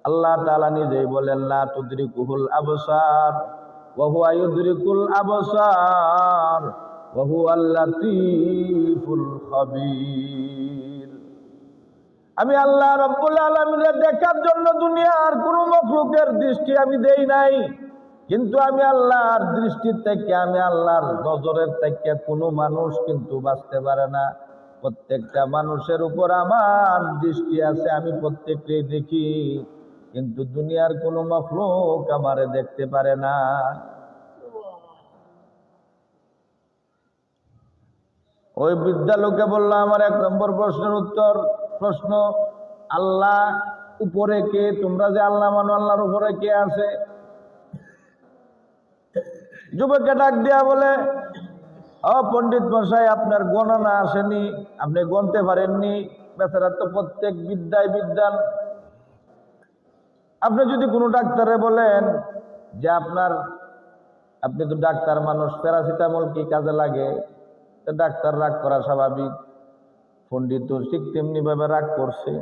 আল্লাহ তাআলা নিজেই বলেন লা তুদরিকুহুল আবসার ওয়া হুয়া ইউদরিকুল আবসার ওয়া হুয়াল লাতীফুল খাবীর। আমি আল্লাহ রাব্বুল আলামিনের দেখার জন্য দুনিয়ার কোন মাখলুকের দৃষ্টি আমি দেই নাই, কিন্তু আমি আল্লাহর দৃষ্টির থেকে, আমি আল্লাহর নজরের থেকে কোনো মানুষ কিন্তু বাঁচতে পারে না। প্রত্যেকটা মানুষের উপর আমার দৃষ্টি আছে, আমি প্রত্যেককেই দেখি, কিন্তু দুনিয়ার কোনো মাখলুক আমারে দেখতে পারে না। ওই বৃদ্ধা লোকে বলল, আমার 1 নম্বর প্রশ্নের উত্তর, প্রশ্ন আল্লাহ উপরে কে? তোমরা যে আল্লাহ মানো, আল্লাহর উপরে কে আছে? যুবককে ডাক দিয়া বলে, ও পণ্ডিত মশাই, আপনার গণনা আসেনি, আপনি গণতে পারেননি। বেচারা তো প্রত্যেক বিদ্যায় বিদ্যান। আপনি যদি কোনো ডাক্তারে বলেন যে আপনি তো ডাক্তার মানুষ, প্যারাসিটামল কি কাজে লাগে? তো ডাক্তার রাগ করা স্বাভাবিক। পণ্ডিত ঠিক তেমনি ভাবে রাগ করছে,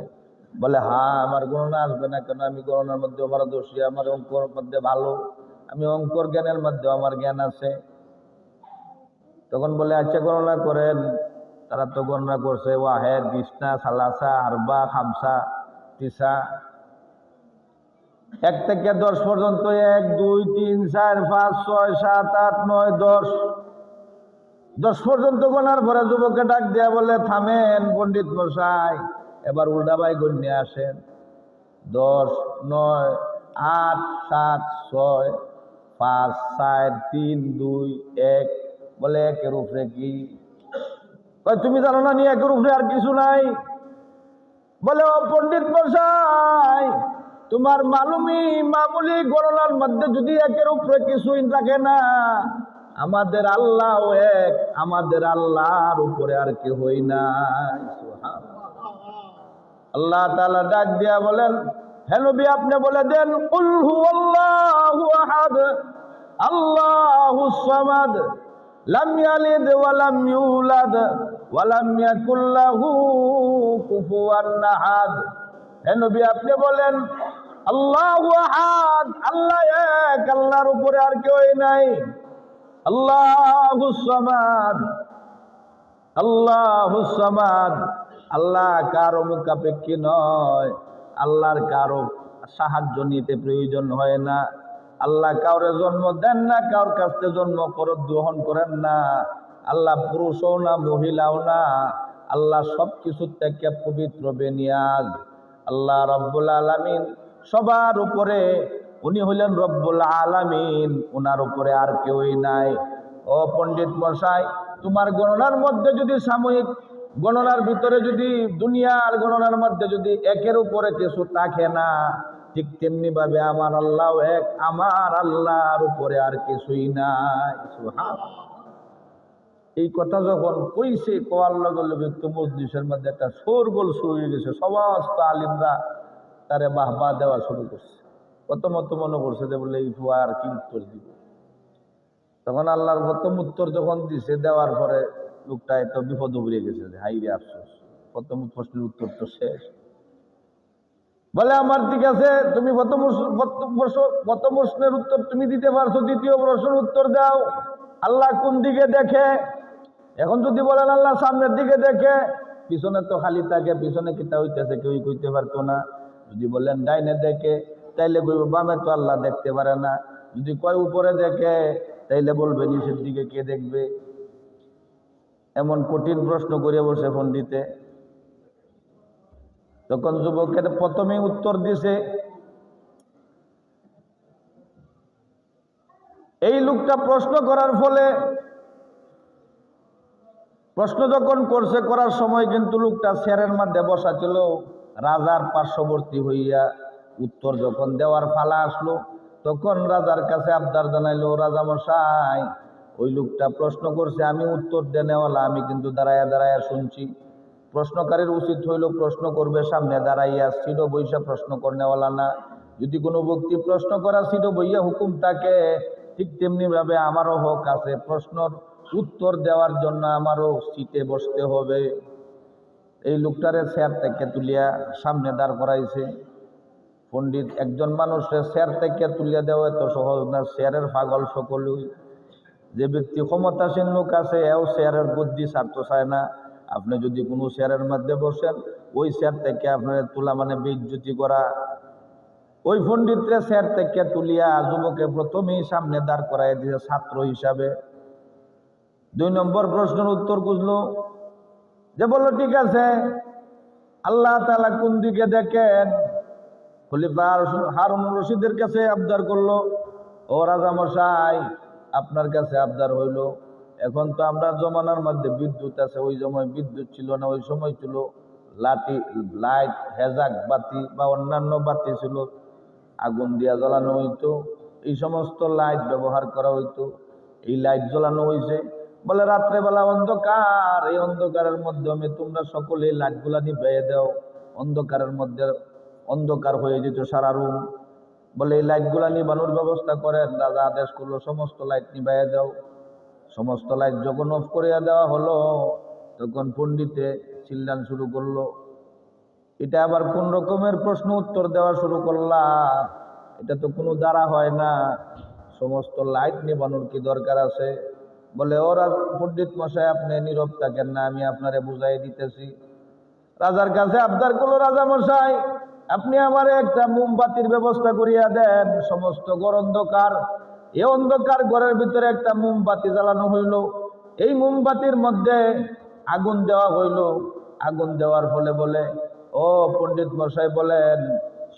বলে হ্যাঁ, আমার গণনা আসবে না কেন? আমি গণনার মধ্যে পারদর্শী, আমার অঙ্কর মধ্যে ভালো, আমি অঙ্কর জ্ঞানের মধ্যে আমার জ্ঞান আছে। তখন বলে আচ্ছা গণনা করেন। তারা তো গণনা করছে, ওয়াহেদ, বিশনা, সালাসা, আরবা, খামসা, তিসা, 1 থেকে 10 পর্যন্ত, 1 2 3 4 5 6 7 8 9 10, 10 পর্যন্ত গণার পরে যুবককে ডাক দিয়া বলে, থামেন পণ্ডিত মশাই, এবার উল্টাবাই গণ্যে আসেন। 10 9 8 7 6 5 4 3 2 1। বলে 1-এর উপরে কি? তুমি জানো না নি 1-এর উপরে আর কিছু নাই? বলে ও পণ্ডিত মশাই, তোমার মামুলি গণনার মধ্যে যদি 1-এর উপরে কিছুই থাকে না, আমাদের আল্লাহ এক, আমাদের আল্লাহর উপরে আর কেউই নাই। আল্লাহ তাআলা ডাক দিয়া বলেন, হে নবী আপনি বলে দেন, কুল হুয়াল্লাহু আহাদ আল্লাহুস সামাদ লাম ইয়ালিদ ওয়া লাম ইউলাদ ওয়া লাম ইয়াকুল লাহু কুফুয়ান আহাদ। হে নবী আপনি বলেন, আল্লাহু আহাদ, আল্লাহ এক, আল্লাহর উপরে আর কেউই নাই। আল্লাহুস সামাদ, আল্লাহুস সামাদ, আল্লাহ কারো মুখাপেক্ষী নয়, আল্লাহর কারো সাহায্য নিতে প্রয়োজন হয় না। আল্লাহ কাউরে জন্ম দেন না, কারোর কাছ থেকে জন্ম গ্রহণ করেন না। আল্লাহ পুরুষও না, মহিলাও না, আল্লাহ সবকিছু থেকে পবিত্র, বেনিয়াজ। আল্লাহ রব্বুল আলামিন সবার উপরে, উনি হলেন রব্বুল আলামিন, উনার উপরে আর কেউই নাই। ও পণ্ডিত মশাই, তোমার গণনার মধ্যে যদি, সাময়িক গণনার ভিতরে যদি, দুনিয়ার গণনার মধ্যে যদি 1-এর উপরে কিছু থাকে না, ঠিক তেমনি ভাবে আমার আল্লাহ এক, আমার আল্লাহর উপরে আর কিছুই নাই। সুবহানাল্লাহ। এই কথা যখন কইছে, কোয়ার লগে লগে তো মজলিসের মধ্যে একটা শোরগোল শুরু হয়ে গেছে। সমস্ত আলিমরা তারে বাহবা দেওয়া শুরু করছে। প্রথমত মনে করছে যে বলে এই ফুয়া আর কি উত্তর দিব। তখন আল্লাহর প্রথম উত্তর যখন দিছে, দেওয়ার পরে লোকটা এত বিপদ উবরে গেছে যে হাই রে আফসোস, প্রথম প্রশ্নের উত্তর তো শেষ। বলে আমার ঠিক আছে, তুমি প্রথম প্রশ্নের উত্তর তুমি দিতে পারছো, দ্বিতীয় প্রশ্নের উত্তর দাও। আল্লাহ কোন দিকে দেখে? এখন যদি বলেন আল্লাহ সামনের দিকে দেখে, পিছনে তো খালি থাকে, পিছনে কিতা হইতেছে কেউই কইতে পারতো না। যদি বলেন ডাইনে দেখে, তাইলে কইব বামে তো আল্লাহ দেখতে পারে না। যদি কয় উপরে দেখে, তাইলে বলবে নিচের দিকে কে দেখবে? এমন কঠিন প্রশ্ন করে বসে পণ্ডিতে। তখন যুবকের প্রথমেই উত্তর দিছে। এই লোকটা প্রশ্ন করার ফলে, প্রশ্ন যখন করছে, করার সময় কিন্তু লোকটা চেয়ারের মধ্যে বসা ছিল, রাজার পার্শ্ববর্তী হইয়া। উত্তর যখন দেওয়ার ফালা আসলো, তখন রাজার কাছে আবদার জানাইলো, রাজা মশাই, ওই লোকটা প্রশ্ন করছে, আমি উত্তর দেনেওয়ালা, আমি কিন্তু দাঁড়াইয়া দাঁড়াইয়া শুনছি। প্রশ্নকারীর উচিত হইল প্রশ্ন করবে সামনে দাঁড়াইয়া, সিটো বইসা প্রশ্ন করনেওয়ালা না। যদি কোনো ব্যক্তি প্রশ্ন করা সিটো বইয়া হুকুম থাকে, ঠিক তেমনি ভাবে আমারও হক আছে, প্রশ্নর উত্তর দেওয়ার জন্য আমারও সিটে বসতে হবে। এই লোকটারে চেয়ার থেকে তুলিয়া সামনে দাঁড় করাইছে। পণ্ডিত একজন মানুষের শের থেকে তুলিয়া দেওয়া এত সহজ না, শেয়ারের পাগল সকলেই। যে ব্যক্তি ক্ষমতাসীন লোক আছে এও শেয়ারের বুদ্ধি ছাড়তে চায় না। আপনি যদি কোনো শেয়ারের মধ্যে বসেন, ওই শেয়ার থেকে আপনার তোলা মানে বেইজ্জতি করা। ওই পণ্ডিতরে শেয়ার থেকে তুলিয়া যুবকে প্রথমেই সামনে দাঁড় করাই দিয়েছে ছাত্র হিসাবে। 2 নম্বর প্রশ্নের উত্তর খুঁজলো, যে বললো ঠিক আছে আল্লাহ তাআলা কোন দিকে দেখেন? খলিফা হারুন রশিদের কাছে আবদার করলো, ও রাজামশাই আপনার কাছে আবদার হইল, এখন তো আমরা জমানার মধ্যে বিদ্যুৎ আছে, ওই সময় বিদ্যুৎ ছিল না, ওই সময় ছিল লাইট, হেজাক বাতি বা অন্যান্য বাতি ছিল, আগুন দিয়া জ্বালানো হইতো, এই সমস্ত লাইট ব্যবহার করা হইতো। এই লাইট জ্বালানো হয়েছে বলে রাত্রেবেলা অন্ধকার, এই অন্ধকারের মাধ্যমে তোমরা সকলে এই লাইটগুলা নিভিয়ে দাও। অন্ধকারের মধ্যে অন্ধকার হয়ে যেত সারা রুম। বলে এই লাইটগুলা নিবানোর ব্যবস্থা করেন। রাজা আদেশ করলো সমস্ত লাইট নিভাইয়া দাও। সমস্ত লাইট যখন অফ করিয়া দেওয়া হলো, তখন পণ্ডিতে চিল্লান শুরু করলো, এটা আবার কোন রকমের প্রশ্ন উত্তর দেওয়া শুরু করলা? এটা তো কোনো দ্বারা হয় না, সমস্ত লাইট নিবানোর কি দরকার আছে? বলে ও পণ্ডিত মশাই আপনি নীরব থাকেন না, আমি আপনারে বুঝাই দিতেছি। রাজার কাছে আবদার করলো, রাজা মশাই আপনি আমার একটা মোমবাতির ব্যবস্থা করিয়া দেন। সমস্ত ঘর অন্ধকার, এই অন্ধকার ঘরের ভিতরে একটা মোমবাতি জ্বালানো হইল। এই মোমবাতির মধ্যে আগুন দেওয়া হইল। আগুন দেওয়ার ফলে বলে, ও পণ্ডিত মশাই বলেন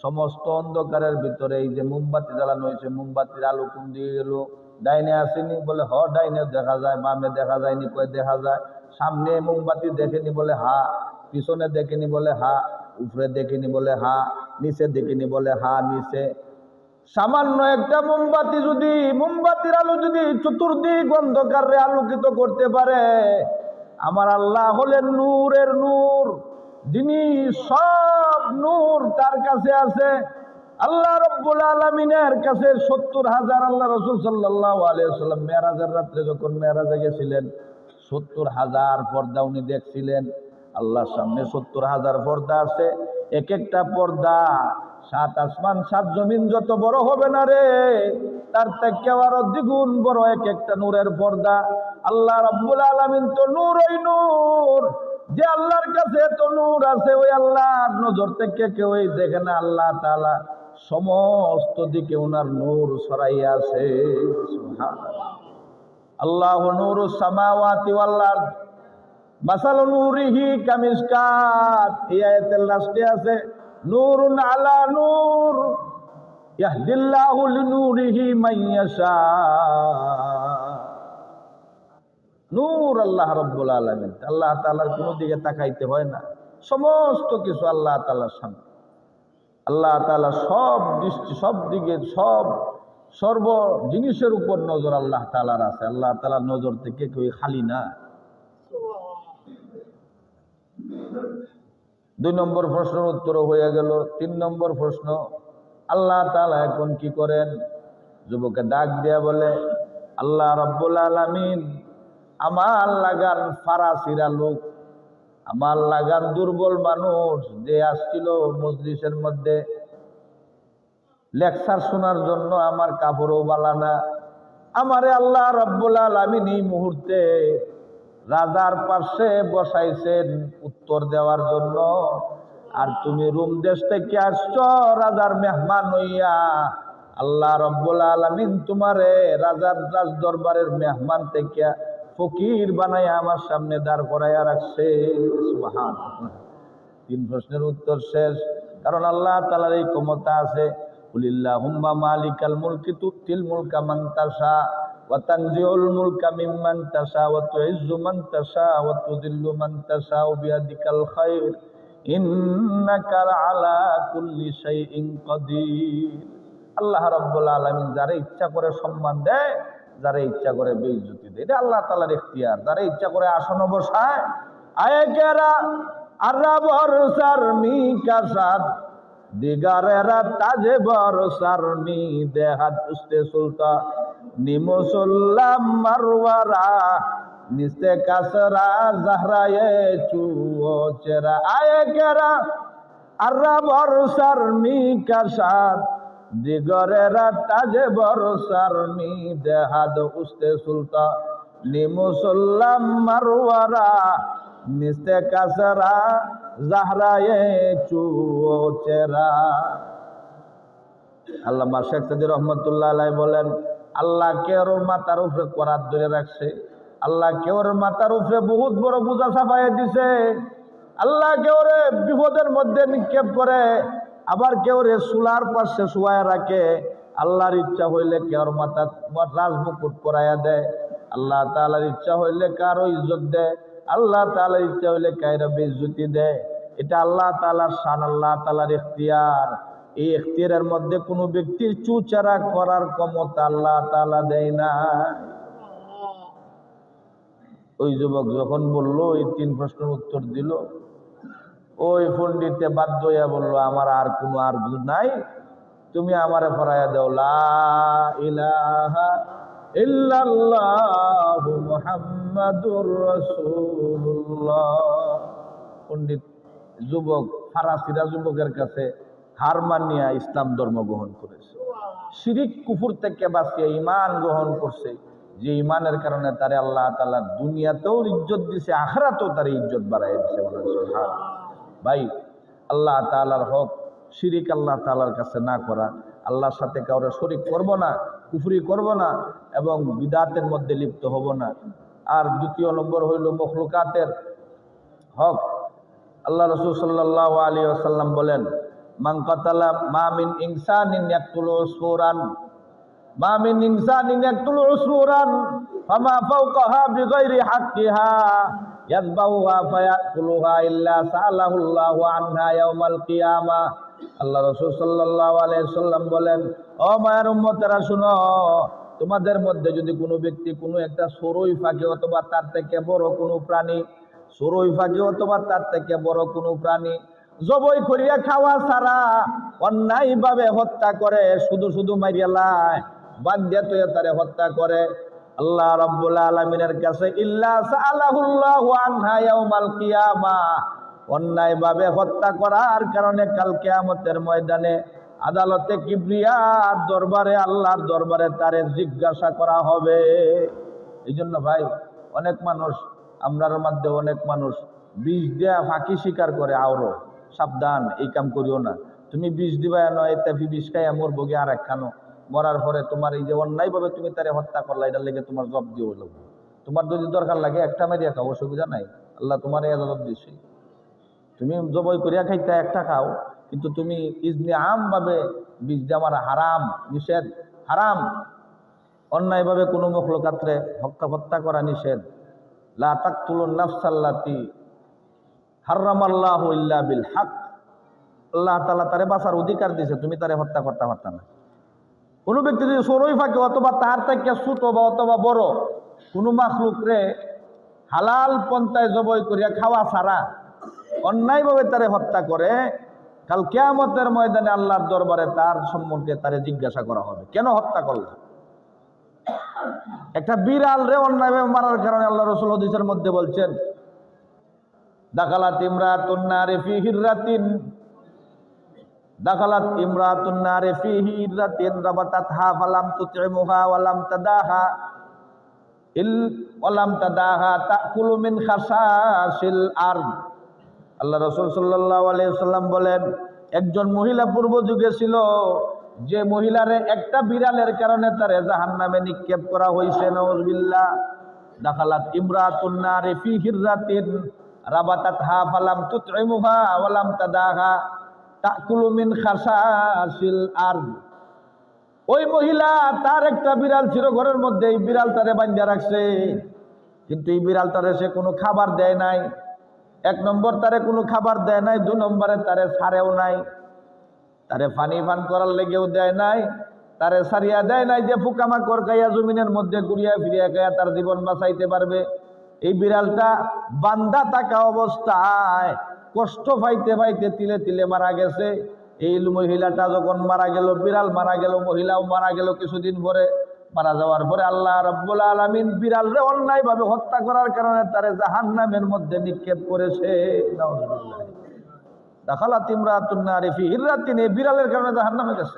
সমস্ত অন্ধকারের ভিতরে এই যে মোমবাতি জ্বালানো হয়েছে, মোমবাতির আলো কোন দিকে গেল? ডাইনে আসেনি? বলে হ ডাইনে দেখা যায়। বামে দেখা যায়নি? কয় দেখা যায়। সামনে মোমবাতি দেখেনি? বলে হা। পিছনে দেখেনি? বলে হা। উপরে দেখেনি? বলে হা। নিচে দেখেনি? বলে হা নিচে। সামান্য একটা মোমবাতি যদি, মোমবাতির আলো যদি চতুর্দিক অন্ধকারে আলোকিত করতে পারে, আমার আল্লাহ হলেন নূরের নূর, যিনি সব নূর তার কাছে আছে। আল্লাহ রব্বুল আলামিনের কাছে 70,000, আল্লাহ রাসূল সাল্লাল্লাহু আলাইহি ওয়াসাল্লাম মেরাজের রাত্রে যখন মেরাজে গেছিলেন 70,000 পর্দা উনি দেখছিলেন। আল্লাহর সামনে 70,000 পর্দা আছে। এক একটা পর্দা 7 আসমান 7 জমিন যত বড় হবে না রে, তার থেকে আরো দ্বিগুণ বড় এক একটা নূরের পর্দা। আল্লাহ রাব্বুল আলামিন তো নূর, ওই নূর যে আল্লাহর কাছে এত নূর আছে, ওই আল্লাহর নজর থেকে কেউই দেখে না। আল্লাহ তাআলা সমস্ত দিকে ওনার নূর ছড়াইয়া আছে। সুবহানাল্লাহ। আল্লাহু নূরুস সামাওয়াতি ওয়াল আরদ মাসালু নূরিহি কামিশকাত। এই আয়াতের লাস্টে আছে নূরুন আলা নূর ইয়াহদিল্লাহু লিনূরিহি মাইয়াশা। নূর আল্লাহ রাব্বুল আলামিন। আল্লাহ তাআলার কোনো দিকে তাকাইতে হয় না, সমস্ত কিছু আল্লাহ তাআলার সামনে। আল্লাহ তাআলা সব দৃষ্টি, সব দিকে, সর্ব জিনিসের উপর নজর আল্লাহ তাআলার আছে। আল্লাহ তাআলার নজর থেকে কেউ খালি না। 2 নম্বর প্রশ্নের উত্তর হয়ে গেল। 3 নম্বর প্রশ্ন, আল্লাহ তাআলা এখন কি করেন? যুবকে ডাক দিয়া বলে, আল্লাহ রাব্বুল আলামিন আমার লাগান ফারাসিরা লোক, আমার লাগান দুর্বল মানুষ যে আসছিল মজলিসের মধ্যে লেকচার শোনার জন্য, আমার কাপড়ও বালানা, আমারে আল্লাহ রাব্বুল আলামিন এই মুহূর্তে রাজার পাশে বসাইছেন উত্তর দেওয়ার জন্য। আর তুমি রোম দেশ থেকে আসছো রাজার মেহমান হইয়া। আল্লাহ রাব্বুল আলামিন তোমারে রাজার রাজ দরবারের মেহমান থেকে ফকির বানাইয়া আমার সামনে দাঁড় করাইয়া রাখছে। সুবহানাল্লাহ। 3 প্রশ্নের উত্তর শেষ। কারণ আল্লাহ তাআলার এই ক্ষমতা আছে। কুলিল্লাহুম্মা মালিকাল মুলকি তুতিল মুলকা মান তাশা ওয়া তানজিউল মুলকা মিম্মান তাশা ওয়া তুইজ্জু মান তাশা ওয়া তুযিল্লু মান তাশা বিয়াদিকাল খায়র ইন্নাকা আলা কুল্লি শাইইন কাদির। আল্লাহ রাব্বুল আলামিন যারে ইচ্ছা করে সম্মান দেয়, যারে ইচ্ছা করে বেইজ্জতি দেয়, এটা আল্লাহ তাআলার ইখতিয়ার। যারে ইচ্ছা করে আসনে বসায়। আয়েকেরা আরবর সারমি কাসাদ দিগারেরা তাজে বরসার নি দেহাত উস্তে সুলতা নিমুসুল্লাম মারওয়ারা নিস্তে কাসরা জাহরায়ে চুও চেরা। আয়েকেরা আরা ভরসার মি কাসাদ দিগরেরা তাজে ভরসার মি দেহাদ উস্তে সুলতা নি মুসল্লাম মারওয়ারা নিস্তে কাসরা জাহরায়ে চুচেরা। আল্লামা শেখ সাদী রহমতুল্লাহ আলাইহি বলেন, আল্লাহ কেউর মাথার উপরে করাত ধরে রাখছে, আল্লাহ কেউর মাথার উপরে বহুত বড় বোঝা চাপাইয়া দিছে, আল্লাহ কেউরে বিপদের মধ্যে নিক্ষেপ করে, আবার কেউরে সুলার পাশে শুয়ায় রাখে। আল্লাহর ইচ্ছা হইলে কেউর মাথা রাজমুকুট করাইয়া দেয়, আল্লাহ তাআলার ইচ্ছা হইলে কারো ইজ্জত দেয়, আল্লাহ তাআলার ইচ্ছা হইলে কায়রা বেইজ্জতি দেয়। এটা আল্লাহ তাআলার শান, আল্লাহ তাআলার ইখতিয়ার। এই ইখতিয়ারের মধ্যে কোনো ব্যক্তির চুচারা করার ক্ষমতা আল্লাহ তাআলা দেয় না। ওই যুবক যখন বলল, এই 3 প্রশ্নের উত্তর দিল, ওই পণ্ডিতে বাধ্য হইয়া বলল, আমার আর কোনো আরজু নাই, তুমি আমারে পড়াইয়া দাও লা ইলাহা ইল্লাল্লাহু মুহাম্মাদুর রাসূলুল্লাহ। পণ্ডিত যুবক ফারাসিরা যুবকের কাছে হার মানিয়া ইসলাম ধর্ম গ্রহণ করেছে, শিরিক কুফর থেকে বাঁচিয়ে ঈমান গ্রহণ করছে, যে ঈমানের কারণে তারে আল্লাহ তাআলা দুনিয়াতেও ইজ্জত দিছে, আখিরাতেও তার ইজ্জত বাড়ায় দিছে। সুবহানাল্লাহ। ভাই, আল্লাহ তাআলার হক শিরিক আল্লাহ তাআলার কাছে না করা, আল্লাহর সাথে কাউরে শরীক করব না, কুফরি করব না এবং বিদআতের মধ্যে লিপ্ত হব না। আর দ্বিতীয় নম্বর হইল মখলুকাতের হক। আল্লাহ রাসূল সাল্লাল্লাহু আলাইহি ওয়াসাল্লাম বলেন, মান কাতালা মা মিন ইনসানিন ইয়াকতুলু উসফুরান, মা মিন ইনসানিন ইয়াকতুলু উসফুরান ফামা ফাওকাহা বিগাইরি হাক্কিহা ইয়াযবাহুহা ফায়াকুলুহা ইল্লা সাআলাহুল্লাহু আনহা ইয়াউমাল কিয়ামাহ। আল্লাহ রাসূল সাল্লাল্লাহু আলাইহি সাল্লাম বলেন, ও মায়ের উম্মতেরা শুনো, তোমাদের মধ্যে যদি কোনো ব্যক্তি কোনো একটা সরই ফাঁকে অথবা তার থেকে বড় কোনো প্রাণী, সরই ফাঁকে অথবা তার থেকে বড় কোনো প্রাণী জবাই করিয়া খাওয়া ছাড়া অন্যায়ভাবে হত্যা করে, শুধু শুধু মারিয়া লাই বান্ধিয়া তুইয়া তারে হত্যা করে, আল্লাহ রাব্বুল আলামিনের কাছে ইল্লা সাআলাহুল্লাহু আনহা ইয়াউমাল কিয়ামাহ, অন্যায়ভাবে হত্যা করার কারণে কাল কিয়ামতের ময়দানে আদালতে কিবরিয়ার দরবারে, আল্লাহর দরবারে তারে জিজ্ঞাসা করা হবে। এই জন্য ভাই, অনেক মানুষ, আমরার মধ্যে অনেক মানুষ বিষ দেয়া ফাঁকি স্বীকার করে, আওরো সাবধান, এই কাম করিও না। তুমি বিষ দিবা নয়, এতে বিষ খাই মর বগে আর একখানো, মরার পরে তোমার এই যে অন্যায়ভাবে তুমি তারে হত্যা করলা, এটার লেগে তোমার জব দিয়ে হইল। তোমার যদি দরকার লাগে একটা মেরিয়া খাও, অসুবিধা নাই, আল্লাহ তোমার এজাজত দিছে। তুমি জবাই করিয়া খাইতে একটা খাও, কিন্তু তুমি ইজনে আমভাবে বিষ দেওয়া আমার হারাম, নিষেধ, হারাম। অন্যায়ভাবে কোনো মখলুকাতরে হত্যা করা নিষেধ। লা তাকতুলুন নাফসাল্লাতী হারামাল্লাহু ইল্লা বিল হক। আল্লাহ তাআলা তারে বাঁচার অধিকার দিয়েছে, তুমি তারে হত্যা করতে পারতা না। কোনো ব্যক্তি যদি সরই ফাঁকে অথবা তার থেকে ছোট বা অথবা বড় কোনো মাখলুকরে হালাল পন্থায় জবাই করিয়া খাওয়া ছাড়া অন্যায়ভাবে তারে হত্যা করে, কাল কিয়ামতের ময়দানে আল্লাহর দরবারে তার সম্পর্কে তারে জিজ্ঞাসা করা হবে, কেন হত্যা করলা। একটা বিড়াল রে অন্যায়ভাবে মারার কারণে আল্লাহ রাসূল হাদিসের মধ্যে বলছেন, দাখালাত ইমরাতুন নারে ফি হিররাতিন, দাখালাত ইমরাতুন নারে ফি হিররাতিন রাবাতাতহা ফালাম তুতইমুহা ওয়ালাম তাদাহা ওয়ালাম তাদাহা তাকুলু মিন খাসাসিল আরদ। আল্লাহ রাসূল সাল্লাল্লাহু আলাইহি ওয়াসাল্লাম বলেন, একজন মহিলা পূর্ব যুগে ছিল, যে মহিলারে একটা বিড়ালের কারণে তারে জাহান্নামে নিক্ষেপ করা হয়েছে, নাউযুবিল্লাহ। দাখালাত ইমরাতুন নারে ফি হিররাতিন রাবাতাতহা ফালাম তুতইমুহা ওয়ালাম তাদাহা তাকুলু মিন খাসাসিল আরদ। ওই মহিলা, তার একটা বিড়াল ছিল ঘরের মধ্যে, এই বিড়াল তারে বাঁধিয়া রাখছে, কিন্তু এই বিড়াল তারে সে কোনো খাবার দেয় নাই। 1 নম্বর তারে কোনো খাবার দেয় নাই, 2 নম্বরে তারে ছাড়েও নাই, তারে পানি পান করার লেগেও দেয় নাই, তারে সারিয়া দেয় নাই যে পোকামাকড় খাইয়া জমিনের মধ্যে ঘুরিয়া ফিরিয়া খাইয়া তার জীবন বাঁচাইতে পারবে। এই বিড়ালটা বান্ধা থাকা অবস্থায় কষ্ট পাইতে পাইতে তিলে তিলে মারা গেছে। এই মহিলাটা যখন মারা গেল, বিড়াল মারা গেল, মহিলাও মারা গেল। কিছুদিন পরে মারা যাওয়ার পরে আল্লাহ রাব্বুল আলামিন বিড়ালরে অন্যায়ভাবে হত্যা করার কারণে তারে জাহান্নামের মধ্যে নিক্ষেপ করেছে। নাউযুবিল্লাহ। দাখালাত ইমরাতুন নারি ফি হিররাতিন, এই বিড়ালের কারণে জাহান্নামে গেছে।